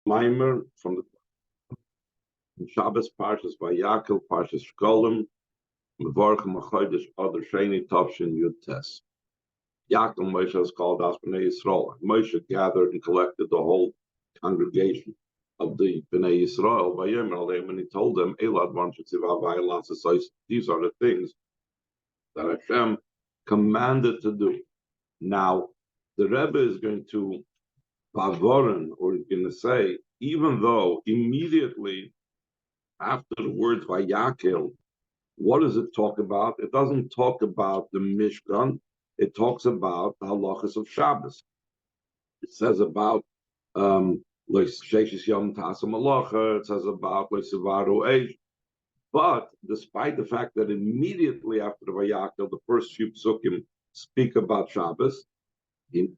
Maimer from the Shabbos Parshas Vayakil, Parshas Shkolim, Mevorchem Achodesh Adar Sheni Tavshin Yud Tes. Yaakov Moshe is called as Bnei Yisrael. Moshe gathered and collected the whole congregation of the Bnei Yisrael by Yemen, and he told them, Elad these are the things that Hashem commanded to do. Now, the Rebbe is going to Bavorin, or he's going to say, even though immediately after the words Vayakil, what does it talk about? It doesn't talk about the Mishkan. It talks about the halachas of Shabbos. It says about it says about but despite the fact that immediately after the Vayakil, the first few psukim speak about Shabbos,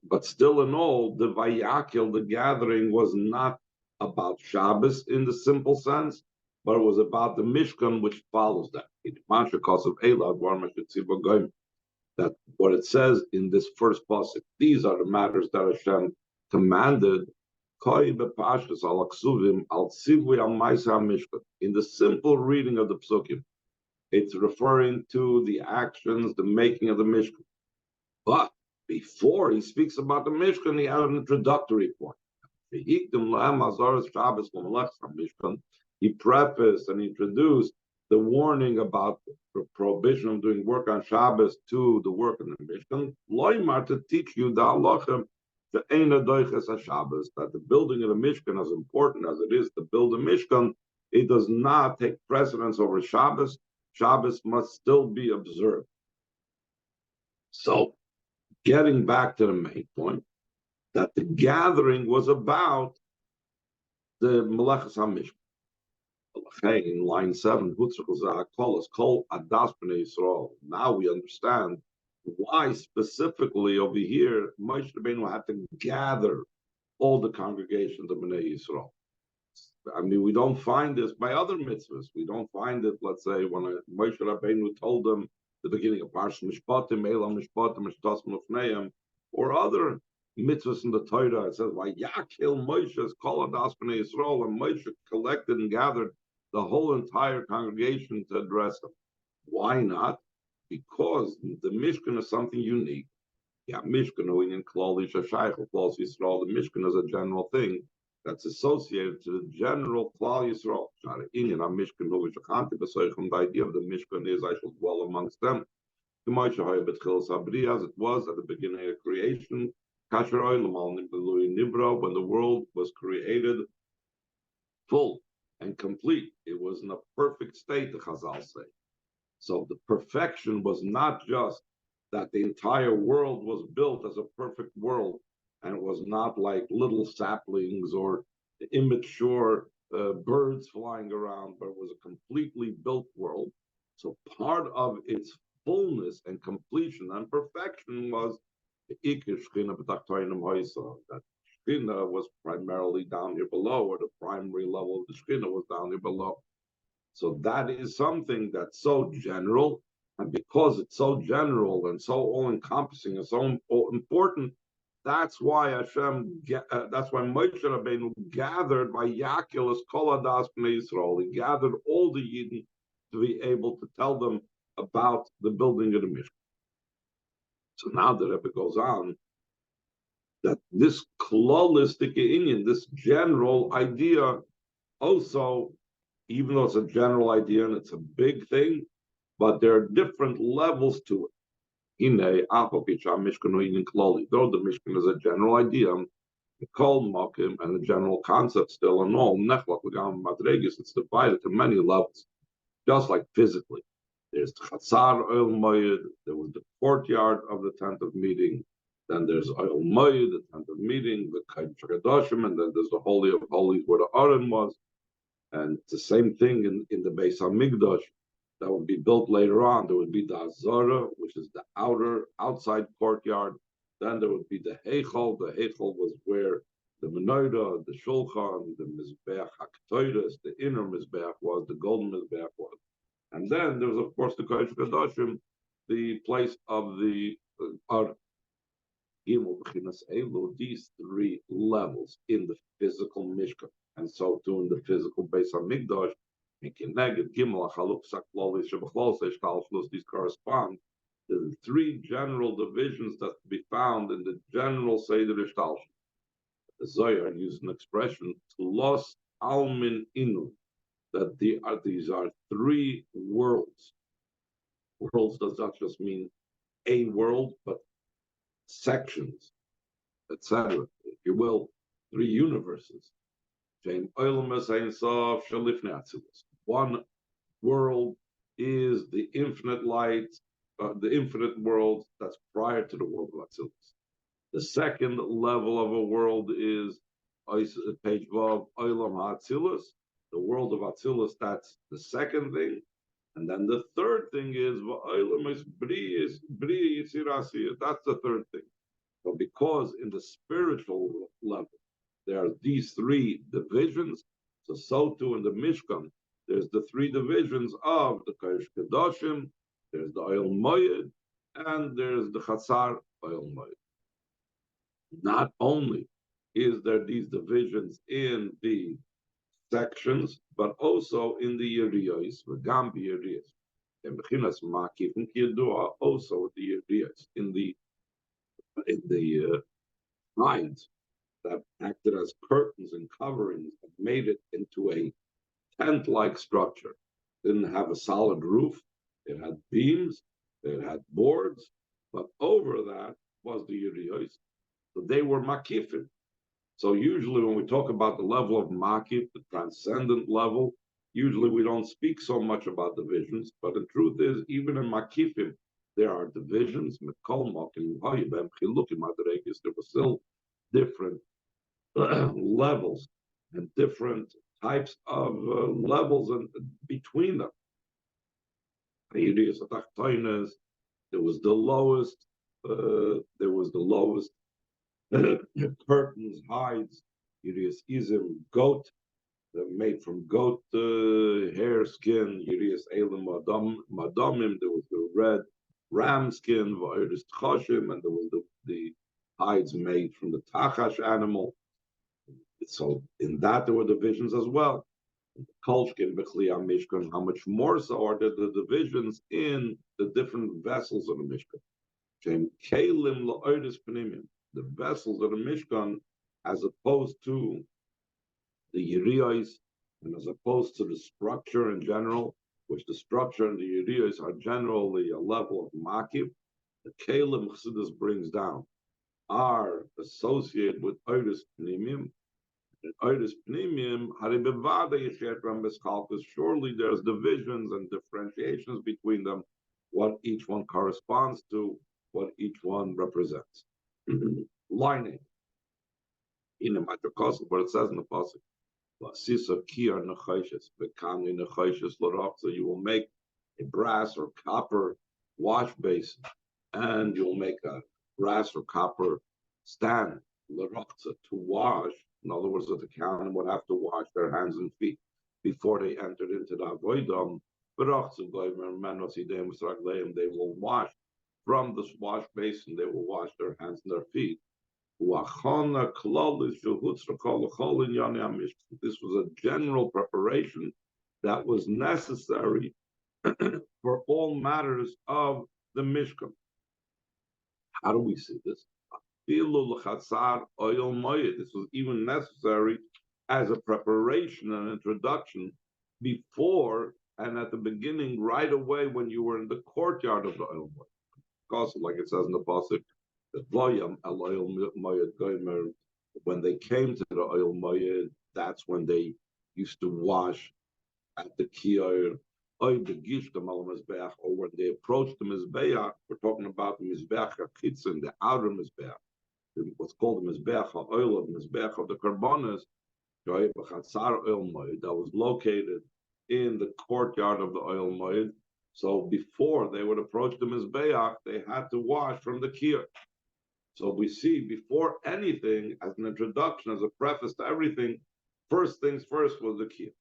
but still in all, the Vayakil, the gathering, was not about Shabbos in the simple sense, but it was about the Mishkan, which follows that. That what it says in this first pasuk, these are the matters that Hashem commanded. In the simple reading of the psukim, it's referring to the actions, the making of the Mishkan. But before he speaks about the Mishkan, he had an introductory point. He prefaced and introduced the warning about the prohibition of doing work on Shabbos to the work in the Mishkan, Loimar, to teach you the halacha, the Eina Doiches HaShabbos, that the building of the Mishkan, as important as it is to build a Mishkan, it does not take precedence over Shabbos. Shabbos must still be observed. So, getting back to the main point, that the gathering was about the Melechas HaMishkan. In line 7, now we understand why specifically over here Moshe Rabbeinu had to gather all the congregations of Bnei Yisrael. I mean, we don't find this by other mitzvahs. We don't find it, let's say, when Moshe Rabbeinu told them the beginning of Parshat Mishpatim, Elam Mishpatim, Mishtas Mufneim, or other mitzvahs in the Torah. It says, Vayakil Moshe Kol Adas Bnei Yisrael, and Moshe collected and gathered the whole entire congregation to address them. Why not? Because the Mishkan is something unique. Yeah, Mishkan, in Klali Shashayach, Klal Yisrael, the Mishkan is a general thing that's associated to the general Klal Yisrael. The idea of the Mishkan is I shall dwell amongst them. As it was at the beginning of creation, when the world was created full and complete. It was in a perfect state, the Chazal say. So the perfection was not just that the entire world was built as a perfect world, and it was not like little saplings or immature birds flying around, but it was a completely built world. So part of its fullness and completion and perfection was the Ikir Shechina B'Tachtoinim Hoisa, that Shechina was primarily down here below, or the primary level of the Shechina was down here below. So that is something that's so general, and because it's so general and so all-encompassing and so important, that's why that's why Moshe Rabbeinu gathered by Yakil as Kol Adas Bnei Yisrael. He gathered all the Yidden to be able to tell them about the building of the Mishkan. So now the Rebbe goes on that this klolistic inyan, this general idea, also, even though it's a general idea and it's a big thing, but there are different levels to it. Though the Mishkan is a general idea, the Kol Mokim and the general concept still and all, it's divided to many levels, just like physically. There's the Chatzar Oil Moed, there was the courtyard of the tent of meeting, then there's Oil Moed, the tent of meeting, the Kaim Shagadoshim, and then there's the Holy of Holies where the Aron was. And it's the same thing in the Beis HaMikdash that would be built later on. There would be the Azara, which is the outside courtyard. Then there would be the Heichal. The Heichal was where the Menorah, the Shulchan, the Mizbeach HaKtoides, the inner Mizbeach was, the golden Mizbeach was. And then there was, of course, the Kodesh Kadoshim, the place of the These three levels in the physical Mishkan, and so too in the physical Beis Hamikdash, these correspond to the three general divisions that can be found in the general Seder Ishtalshlus. The Zohar used an expression, Tlos Almin Inu, that these are three worlds. Worlds does not just mean a world, but sections, etc. If you will, three universes. One world is the infinite light, the infinite world that's prior to the world of Atzilus. The second level of a world is page Vav, Olam HaAtzilus, the world of Atzilus, that's the second thing. And then the third thing is Bri Yitzirasiyah. That's the third thing. So because in the spiritual level there are these three divisions, so too in the Mishkan there's the three divisions of the Kodesh Kedoshim, there's the Oil Moed, and there's the Chatzar Oil Moed. Not only is there these divisions in the sections, but also in the Yeriyos, the Gambi Yeriyos. And Bechinas Makif and Kiyadua also the Yeriyos, in the hides that acted as curtains and coverings and made it into a tent-like structure. It didn't have a solid roof, it had beams, it had boards, but over that was the Yeriyos. So they were Makifim. So usually when we talk about the level of Makif, the transcendent level, usually we don't speak so much about divisions, but the truth is, even in Makifim, there are divisions. There were still different levels and different types of levels and between them. There was the lowest curtains, hides, Yirias Izim, goat, made from goat hair skin, Yirias Elim Madamim, there was the red ram skin, Va'iris Tchoshim, and there was the hides made from the Tachash animal. So in that there were divisions as well. Kolshkin, Bechliya, Mishkan, how much more so are there the divisions in the different vessels of the Mishkan? Kalim La'odis Panimim, the vessels of the Mishkan, as opposed to the Yeriyos, and as opposed to the structure in general, which the structure and the Yeriyos are generally a level of Makif, the Kalim Chassidus brings down are associated with Oidus Panimim. And Oidus Panimim, surely there's divisions and differentiations between them, what each one corresponds to, what each one represents. Lining in the Matrikosel, where it says in the Pasuk, so you will make a brass or copper wash basin, and you'll make a brass or copper stand to wash. In other words, that the Kohanim would have to wash their hands and feet before they entered into the avoidam. They will wash from this wash basin. They will wash their hands and their feet. This was a general preparation that was necessary for all matters of the Mishkan. How do we see this? This was even necessary as a preparation and introduction before and at the beginning, right away when you were in the courtyard of the Oil Moed. Because, like it says in the Pasuk, when they came to the Oil Moed, that's when they used to wash at the Kiyar, or when they approached the Mizbeach. We're talking about the Mizbeach HaKitzin, the outer Mizbeach, what's called the Mizbeach HaOil, the Mizbeach of the Karbonos, that was located in the courtyard of the Oil Moed. So before they would approach the Mizbeach, they had to wash from the Kiyar. So we see before anything, as an introduction, as a preface to everything, first things first was the Kiyar.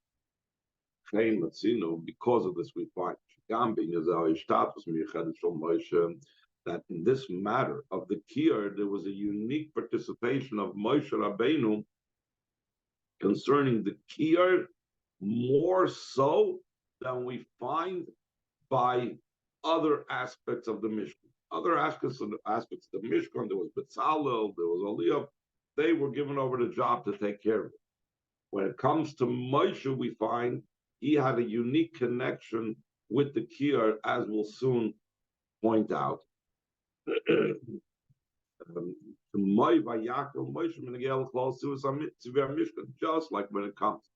Because of this, we find that that in this matter of the Kiyar, there was a unique participation of Moshe Rabbeinu concerning the Kiyar, more so than we find by other aspects of the Mishkan. Other aspects of the Mishkan, there was Betzalel, there was Aliyah, they were given over the job to take care of it. When it comes to Moshe, we find he had a unique connection with the Kiyar, as we'll soon point out. Just like when it comes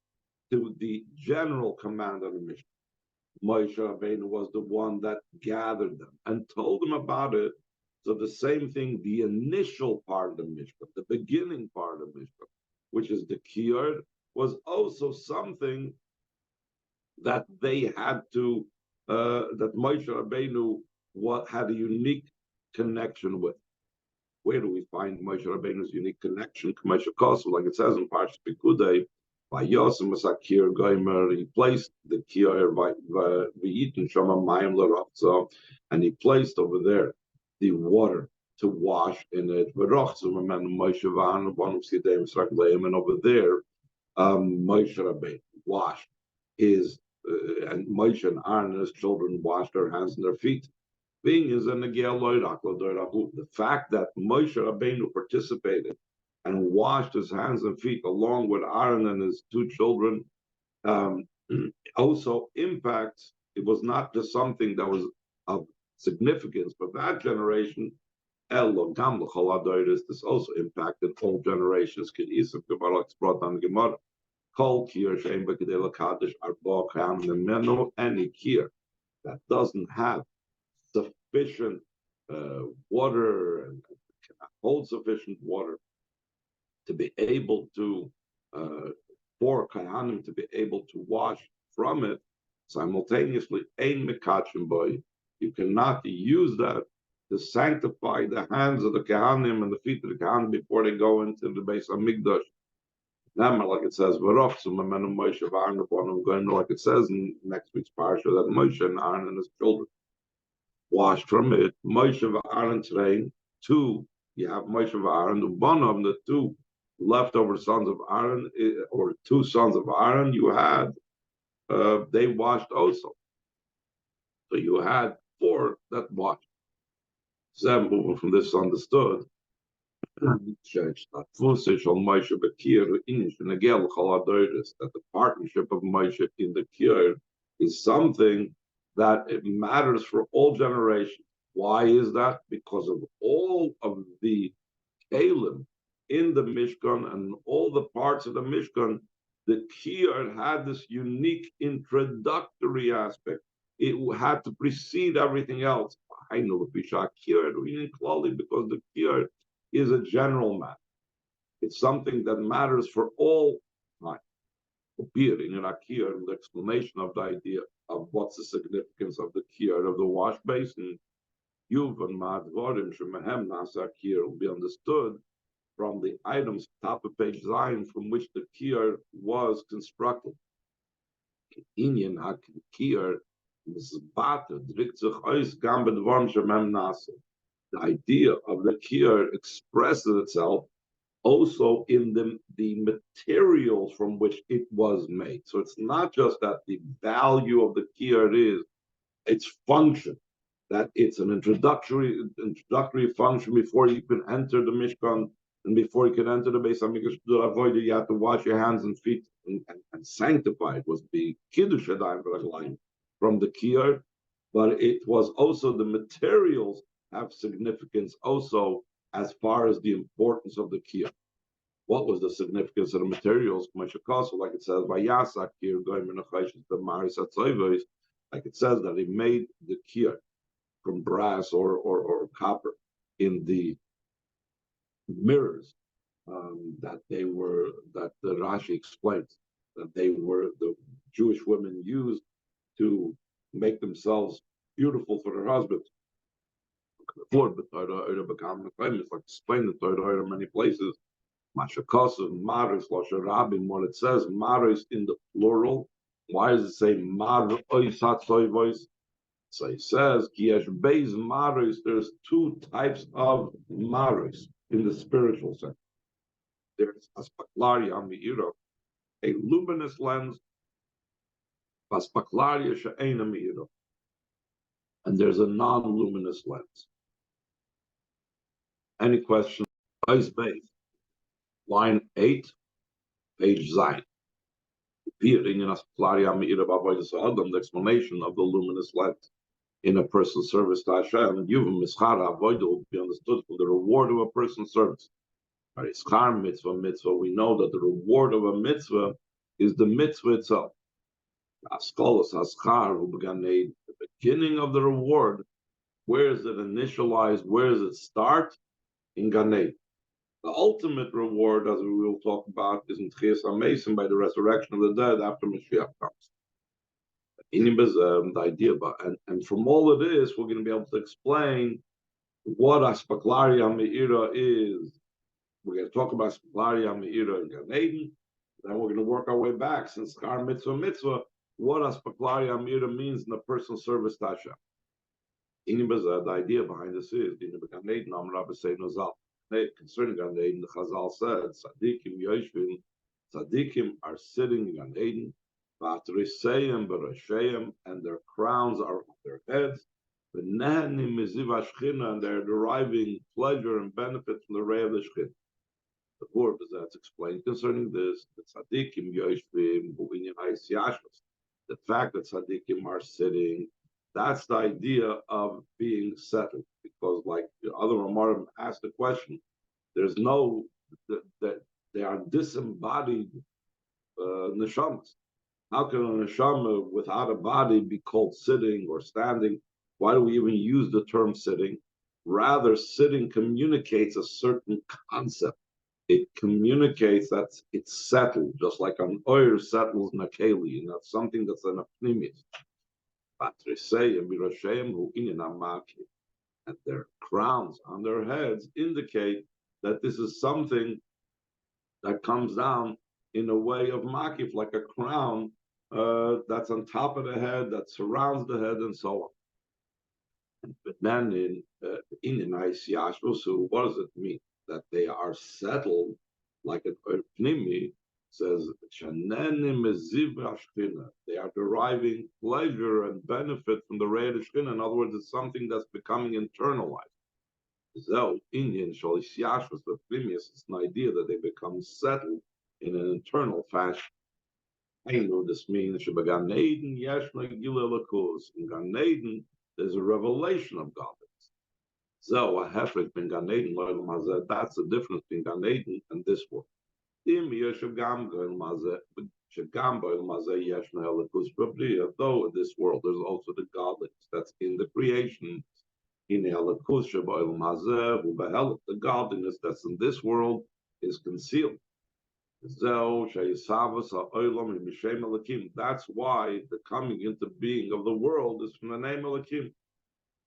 to the general command of the Mishkan, Moshe Rabbeinu was the one that gathered them and told them about it. So the same thing, the initial part of the Mishkan, the beginning part of the Mishkan, which is the Kiyar, was also something that they had to, that Moshe Rabbeinu had a unique connection with. Where do we find Moshe Rabbeinu's unique connection? Like it says in Parshas Pikudei, by Yosem Masakir Goimer, he placed the Kiyar by V'yitin Shama Mayim L'Rachza, and he placed over there the water to wash in it. And over there, Moshe Rabbeinu washed his, and Moshe and Aaron and his children washed their hands and their feet. The fact that Moshe Rabbeinu participated and washed his hands and feet along with Aaron and his two children also impacts, it was not just something that was of significance for that generation. This also impacted all generations. Any kir that doesn't have sufficient water and cannot hold sufficient water to be able to, for Kahanim to be able to wash from it simultaneously, ein mekachim boy. You cannot use that to sanctify the hands of the Kahanim and the feet of the Kahanim before they go into the Beis Hamikdash. Like it says, like it says in next week's parsha, that Moshe and Aaron and his children washed from it. Moshe and Aaron train two. You have Moshe and Aaron, one of the two leftover sons of Aaron, or two sons of Aaron. You had they washed also. So you had four that washed. Sam, moving from this understood. That the partnership of Moshe in the Kiyar is something that it matters for all generations. Why is that? Because of all of the Kalim in the Mishkan and all the parts of the Mishkan, the Kiyar had this unique introductory aspect. It had to precede everything else. I know the Kiyar because the Kiyar is a general matter. It's something that matters for all time. Appearing in Akir, the explanation of the idea of what's the significance of the Kiyar of the wash basin, Yuv and Ma'advarim Shemahem Nasa Kiyar will be understood from the items top of page Zion from which the Kiyar was constructed. Inyan Kiyar Mizbata Dritzach Ois Gambed Vorm Shemem Nasa. The idea of the Kiyar expresses itself also in the materials from which it was made. So it's not just that the value of the Kiyar is its function, that it's an introductory function before you can enter the Mishkan and before you can enter the Beis Hamikdash. You have to wash your hands and feet and sanctify. It was the Kiddush Adayim from the Kiyar, but it was also the materials have significance also as far as the importance of the Kiyar. What was the significance of the materials? Like it says, like it says that he made the Kiyar from brass or copper in the mirrors that the Rashi explains that the Jewish women used to make themselves beautiful for their husbands. It's like explained the Torah in many places. Mashakasav, Maris, Lasharabim, when it says Maris in the plural, why does it say Maris? So he says, Kiyesh Beis Maris, there's two types of Maris in the spiritual sense. There's Aspaklaria Meira, a luminous lens, Aspaklaria She'ena Meira, and there's a non-luminous lens. Any questions? Ice Base, line 8, page Zayin. Appearing in Aspaklaria Meira Bavoidus Adam, the explanation of the luminous lens in a person's service to Hashem, Yuvim Mischara Avoidu will be understood for the reward of a person's service. Ischar mitzvah, we know that the reward of a mitzvah is the mitzvah itself. Askolos Aschar, who began the beginning of the reward, where is it initialized? Where does it start? In Gan Eden. The ultimate reward, as we will talk about, is in Tchias HaMesim by the resurrection of the dead after Mashiach comes. The idea about, and from all of this, we're going to be able to explain what Aspaklaria Meira is. We're going to talk about Aspaklaria Meira in Gan Eden. Then we're going to work our way back, since Schar Mitzvah, what Aspaklaria Meira means in the personal service to Hashem. The idea behind this is concerning Gan Eden, the Chazal said, Tzadikim Yoshvin, Tzadikim are sitting in Gan Eden, and their crowns are on their heads, and they're deriving pleasure and benefit from the ray of the Shechin. The word that's explained concerning this, the Tzadikim Yoshvim, the fact that Tzadikim are sitting, that's the idea of being settled. Because, like the other Ramarim asked the question, there's no, they are disembodied neshamas. How can a neshama without a body be called sitting or standing? Why do we even use the term sitting? Rather, sitting communicates a certain concept. It communicates that it's settled, just like an oil settles in a keli, and that's something that's an apnimis. And their crowns on their heads indicate that this is something that comes down in a way of makif, like a crown that's on top of the head, that surrounds the head, and so on. But then in so what does it mean? That they are settled like an Pnimi says, they are deriving pleasure and benefit from the ray of the Shekhinah. In other words, it's something that's becoming internalized. It's an idea that they become settled in an internal fashion. I know this means in Gan Eden, there's a revelation of God. So that's the difference between Gan Eden and this world. Though in this world there's also the godliness that's in the creation. The godliness that's in this world is concealed. That's why the coming into being of the world is from the name Elokim.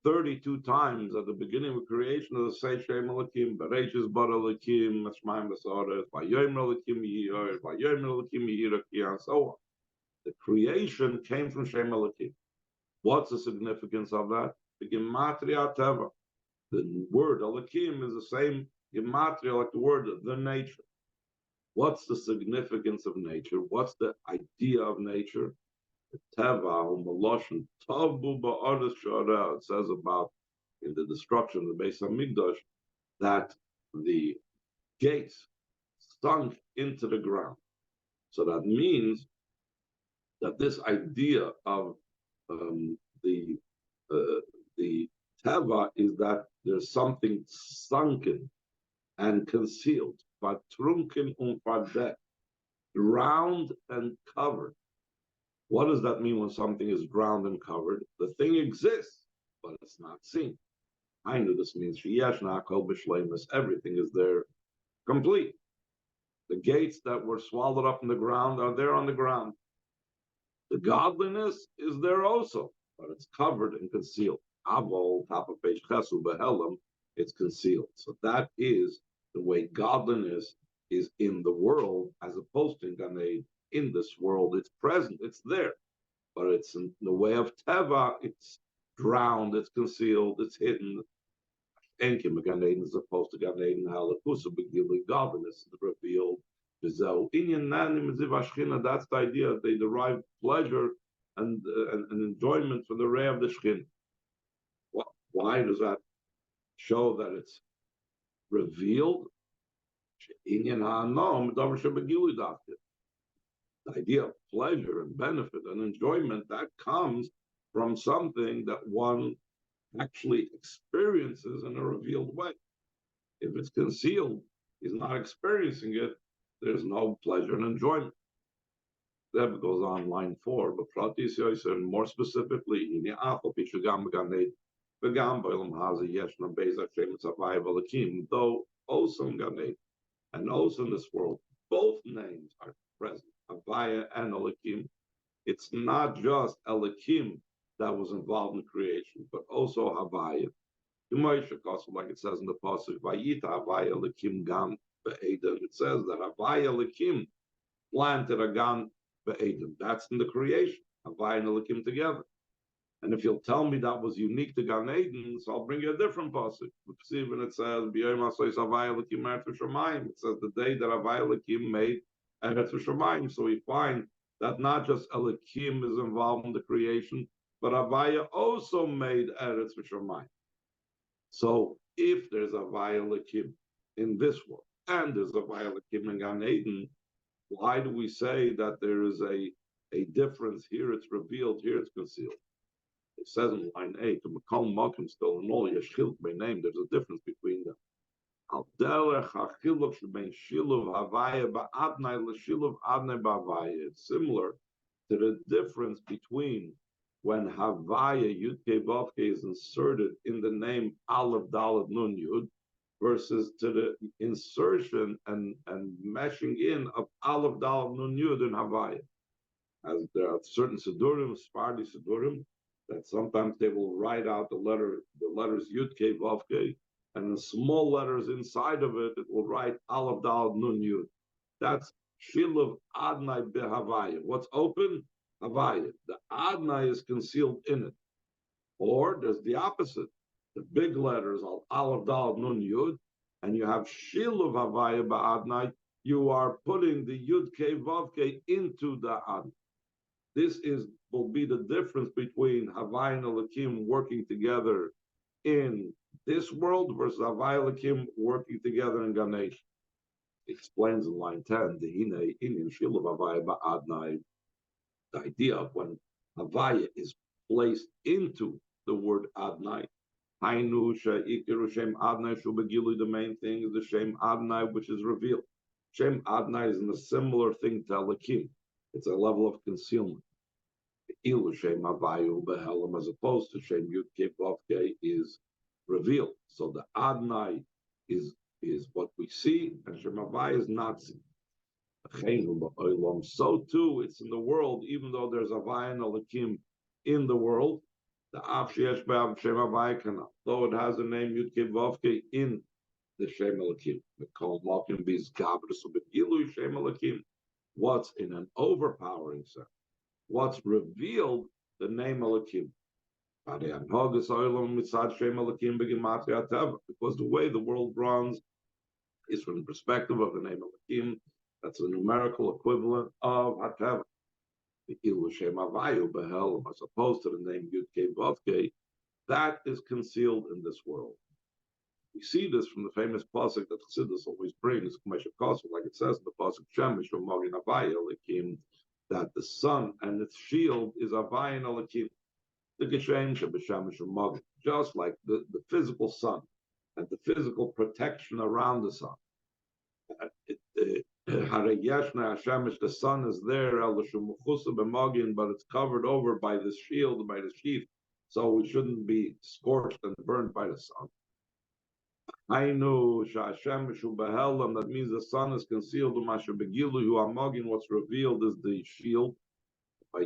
32 times at the beginning of creation of the say Shem Elokim, Bereshis Bar Elokim, Mashmaim Basaret, Vayom Elokim Yihor, Vayom Elokim Yihor, and so on. The creation came from Shem Elokim. What's the significance of that? The Gematria Teva. The word Elokim is the same Gematria like the word the nature. What's the significance of nature? What's the idea of nature? Teva, it says about in the destruction of the Beis Hamikdash that the gates sunk into the ground. So that means that this idea of the Teva is that there's something sunken and concealed, vertrunken und verdeckt, drowned and covered. What does that mean when something is drowned and covered? The thing exists, but it's not seen. I know this means everything is there complete. The gates that were swallowed up in the ground are there on the ground. The godliness is there also, but it's covered and concealed. Avol, top of page Chesu, Behelam, it's concealed. So that is the way godliness is in the world, as opposed to Gan Eden. In this world, it's present, it's there, but it's in the way of Teva, it's drowned, it's concealed, it's hidden. Enkim Gan Eden is opposed to Gan Eden Halakusa Begili Godliness is revealed. That's the idea. They derive pleasure and enjoyment from the ray of the Shechin. Why does that show that it's revealed? The idea of pleasure and benefit and enjoyment that comes from something that one actually experiences in a revealed way. If it's concealed, he's not experiencing it, there's no pleasure and enjoyment. That goes on line 4, but more specifically, though also in Gan Eden and also in this world, both names are present, Havaya and Elohim. It's not just Elohim that was involved in creation, but also Havaya. Like it says in the pasuk, Vayita Havaya Elohim Gan Be'eden. It says that Havaya Elohim planted a Gan Be'eden. That's in the creation, Havaya and Elohim together. And if you'll tell me that was unique to Gan Eden, so I'll bring you a different pasuk. Even it says, it says the day that Havaya Elohim made Eretz V'Shamayim. So we find that not just Elohim is involved in the creation, but Havaya also made Eretz V'Shamayim. So if there's Havaya Elohim in this world, and there's Havaya Elohim in Gan Eden, why do we say that there is a difference? Here it's revealed, here it's concealed. It says in line 8, to Makal Malchus still in all Yeshchilt by name, there's a difference between them. It's similar to the difference between when Havaya Yud Vavke is inserted in the name Aleph Dalet Nun Yud versus to the insertion and meshing in of Aleph Dalet Nun Yud in Havaya. As there are certain Sidurim, Sephardi Sidurim, that sometimes they will write out the letters Yud Vavke, and in small letters inside of it, it will write Aleph Dalet Nun Yud. That's Shiluv Adnai Behavaya. What's open? Havaya. The Adnai is concealed in it. Or there's the opposite. The big letters are Aleph Dalet Nun Yud, and you have Shiluv Havaya Ba'adnai. You are putting the Yud Vavke into the Adnai. This will be the difference between Havaya and Elohim working together in this world versus Havaya and Elohim working together in Gan Eden. It explains in line 10, the Hine Inyan Shiluv Havaya Ba'adnai. The idea of when Havaya is placed into the word Adnai. Hainu She'ikiru Shem Adnai Shubegilu, the main thing is the Shem Adnai, which is revealed. Shem Adnai is in a similar thing to Elohim. It's a level of concealment. Ilu Shem Havayu Behelam, as opposed to Shem Yud Vavke, is revealed. So the Adnai is what we see, and Shem Havaya is not seen. So too, it's in the world, even though there's Havaya and Elohim in the world, the Av Sheyesh B'Av Shem Havaya cannot, though it has the name Yud Vavke in the Shem Elohim. The Kol Malkim Biz Gabra, so Begilu Shem Elohim. What's in an overpowering sense? What's revealed, the name Elohim. Because the way the world runs is from the perspective of the name Elohim. That's a numerical equivalent of Hateva. The Ilu Shem Havayu Behelam, as opposed to the name Yud Vavke, that is concealed in this world. We see this from the famous pasuk that Chassidus always brings, like it says in the pasuk Shemesh Magin Havaya Elohim, that the sun and its shield is Havaya and Elohim. The Geshem Shebeshemesh Magin, just like the physical sun and the physical protection around the sun. The sun is there, but it's covered over by this shield, by the sheath, so we shouldn't be scorched and burned by the sun. That means the sun is concealed. What's revealed is the shield. So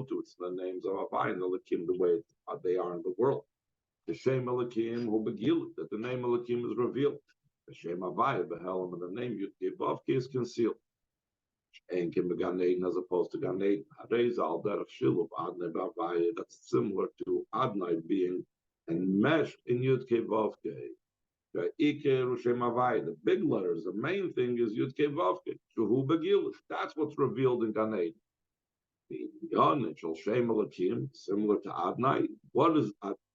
too, it's the names of Havaya and Elohim, the way they are in the world. The Shem Elohim who begil, that the name Elohim is revealed. The Shem Havaya Behelam, and the name Yud Vavke is concealed. And can be Gan Eden as opposed to Gan Eden. Harezal derech shiluf Adnai b'Havaya. That's similar to Adnai being enmeshed in Yud Kei Vav Kei. The big letters, the main thing is Yud Kei Vav Kei. Shuhu Begilus. That's what's revealed in Gan Eden. The Yon Shel Shem Elokim, similar to Adnai. What is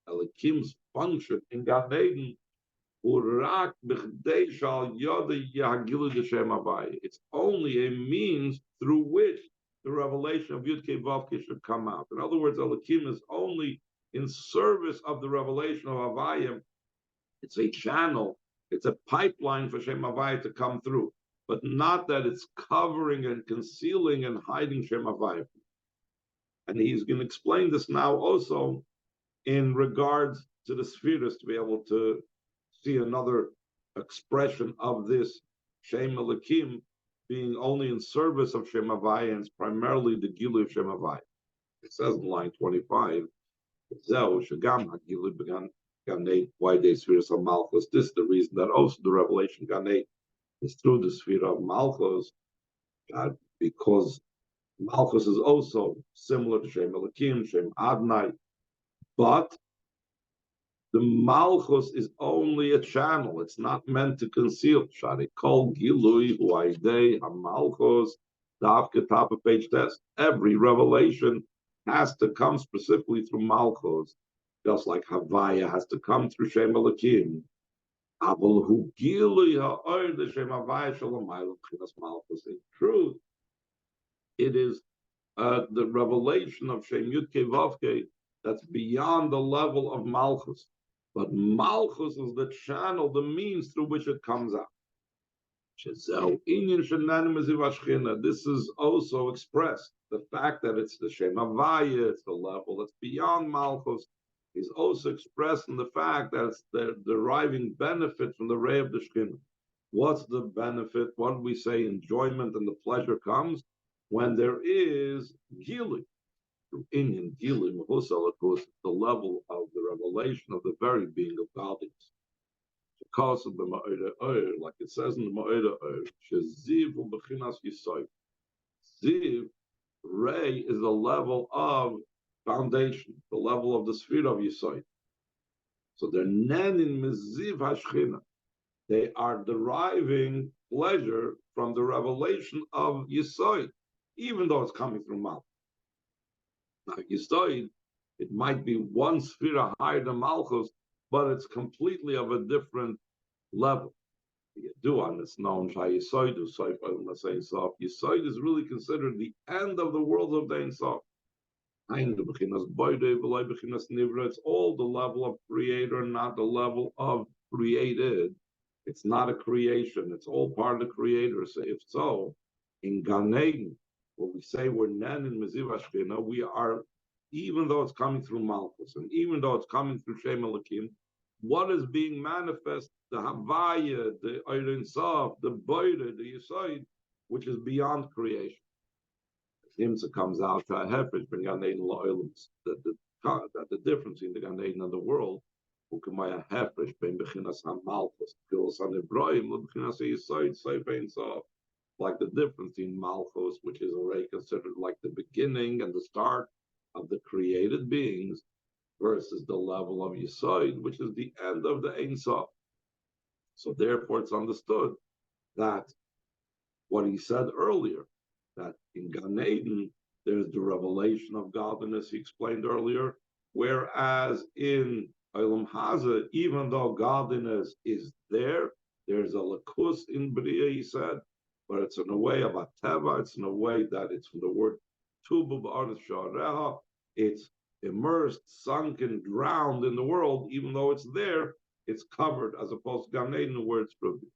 Elokim's function in Gan Eden? It's only a means through which the revelation of Yud Kei Vav Kei should come out. In other words, Elokim is only in service of the revelation of Havayim. It's a channel, it's a pipeline for Shem Havayim to come through, but not that it's covering and concealing and hiding Shem Havayim. And he's going to explain this now also in regards to the spheres, to be able to see another expression of this Shem Elokim being only in service of Shem Havayim, and it's primarily the Gilui of Shem Havayim. It says in line 25, why they spheres of Malchus. This is the reason that also the revelation Ganei is through the sphere of Malchus, because Malchus is also similar to Shem Elokim, Shem Adnai, but the Malchus is only a channel. It's not meant to conceal. Sharikol Gilui Huaidei HaMalchus Davke top of page test. Every revelation has to come specifically through Malchus, just like Havaya has to come through Shem Elokim. Abel Hu Gilui HaOr the Shem Havaya Shalamayel Chinas Malchus. In truth, it is the revelation of Shem Yud Kei Vav Kei that's beyond the level of Malchus. But Malchus is the channel, the means through which it comes out. This is also expressed. The fact that it's the Shem Havaya, it's the level that's beyond Malchus, is also expressed in the fact that it's the deriving benefit from the ray of the Shekhinah. What's the benefit? What do we say? Enjoyment and the pleasure comes when there is Gili. Inyan Gili Mahusal, of course, the level of the revelation of the very being of godliness. Because of the Ma'ira Oyer, like it says in the Ma'ira Oyer, Sheziv U'Bechinas Yisoy. Ziv, Ray, is the level of foundation, the level of the sphere of Yisoy. So they're Nenin Meziv Hashchina. They are deriving pleasure from the revelation of Yisoy, even though it's coming through Malchus. Now, Yisoy, it might be one sphere higher than Malchus, but it's completely of a different level. Yisoid is really considered the end of the world of the Ein Sof. It's all the level of creator, not the level of created. It's not a creation. It's all part of the creator. So if so, in Gan Eden, when we say we're Nen in Meziv Ashkina, we are, even though it's coming through Malchus, and even though it's coming through Shem Elokim, what is being manifest, the Havaya, the Ein Sof, the Boide, the Yisoid, which is beyond creation. Himsa comes out to a Hefresh, Ben Gan Eden La'ilams, that the difference in the Gan Eden and the world, Ukamaya Hefresh, Ben Bechinas HaMalchus, Gilus HaNebrayim, Bechinas HaYisoid, Seif Ein Sof, like the difference in Malchus, which is already considered like the beginning and the start of the created beings, versus the level of Yisoid, which is the end of the Ein Sof. So therefore it's understood that what he said earlier, that in Gan Eden, there's the revelation of godliness he explained earlier, whereas in Olam Hazeh, even though godliness is there, there's a lakus in Bria, he said, but it's in a way of a teva, it's in a way that it's from the word tubu ba'aretz sha'areha, it's immersed, sunken, drowned in the world, even though it's there, it's covered, as opposed to Gan Eden, where it's revealed.